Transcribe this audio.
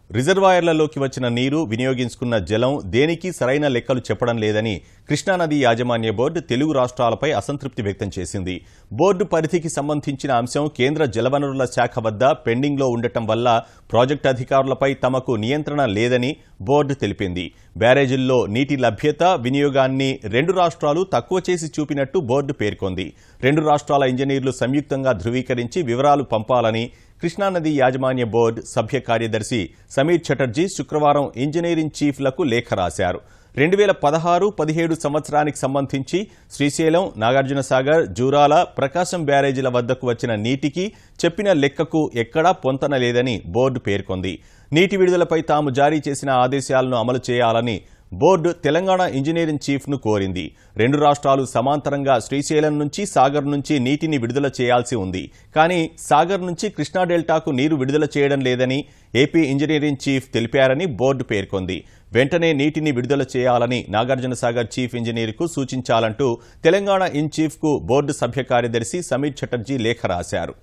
రిజర్వాయర్లలోకి వచ్చిన నీరు, వినియోగించుకున్న జలం దేనికి సరైన లెక్కలు చెప్పడం లేదని కృష్ణానది యాజమాన్య బోర్డు తెలుగు రాష్ట్రాలపై అసంతృప్తి వ్యక్తం చేసింది. బోర్డు పరిధికి సంబంధించిన అంశం కేంద్ర జలవనరుల శాఖ వద్ద పెండింగ్లో ఉండటం వల్ల ప్రాజెక్టు అధికారులపై తమకు నియంత్రణ లేదని బోర్డు తెలిపింది. బ్యారేజీల్లో నీటి లభ్యత, వినియోగాన్ని రెండు రాష్ట్రాలు తక్కువ చేసి చూపినట్టు బోర్డు పేర్కొంది. రెండు రాష్ట్రాల ఇంజనీర్లు సంయుక్తంగా ధృవీకరించి వివరాలు పంపాలని కృష్ణానది యాజమాన్య బోర్డు సభ్య కార్యదర్శి సమీర్ చటర్జీ శుక్రవారం ఇంజనీరింగ్ చీఫ్లకు లేఖ రాశారు. 2016-17 సంవత్సరానికి సంబంధించి శ్రీశైలం, నాగార్జునసాగర్, జూరాల, ప్రకాశం బ్యారేజీల వద్దకు వచ్చిన నీటికి చెప్పిన లెక్కకు ఎక్కడా పొంతన లేదని బోర్డు పేర్కొంది. నీటి విడుదలపై తాము జారీ చేసిన ఆదేశాలను అమలు చేయాలని బోర్డు తెలంగాణ ఇంజనీరింగ్ చీఫ్ను కోరింది. రెండు రాష్ట్రాలు సమాంతరంగా శ్రీశైలం నుంచి, సాగర్ నుంచి నీటిని విడుదల చేయాల్సి ఉంది. కానీ సాగర్ నుంచి కృష్ణా డెల్టాకు నీరు విడుదల చేయడం లేదని ఏపీ ఇంజనీరింగ్ చీఫ్ తెలిపారని బోర్డు పేర్కొంది. వెంటనే నీటిని విడుదల చేయాలని నాగార్జునసాగర్ చీఫ్ ఇంజనీర్కు సూచించాలంటూ తెలంగాణ ఇన్ చీఫ్కు బోర్డు సభ్య కార్యదర్శి సమీర్ చటర్జీ లేఖ రాశారు.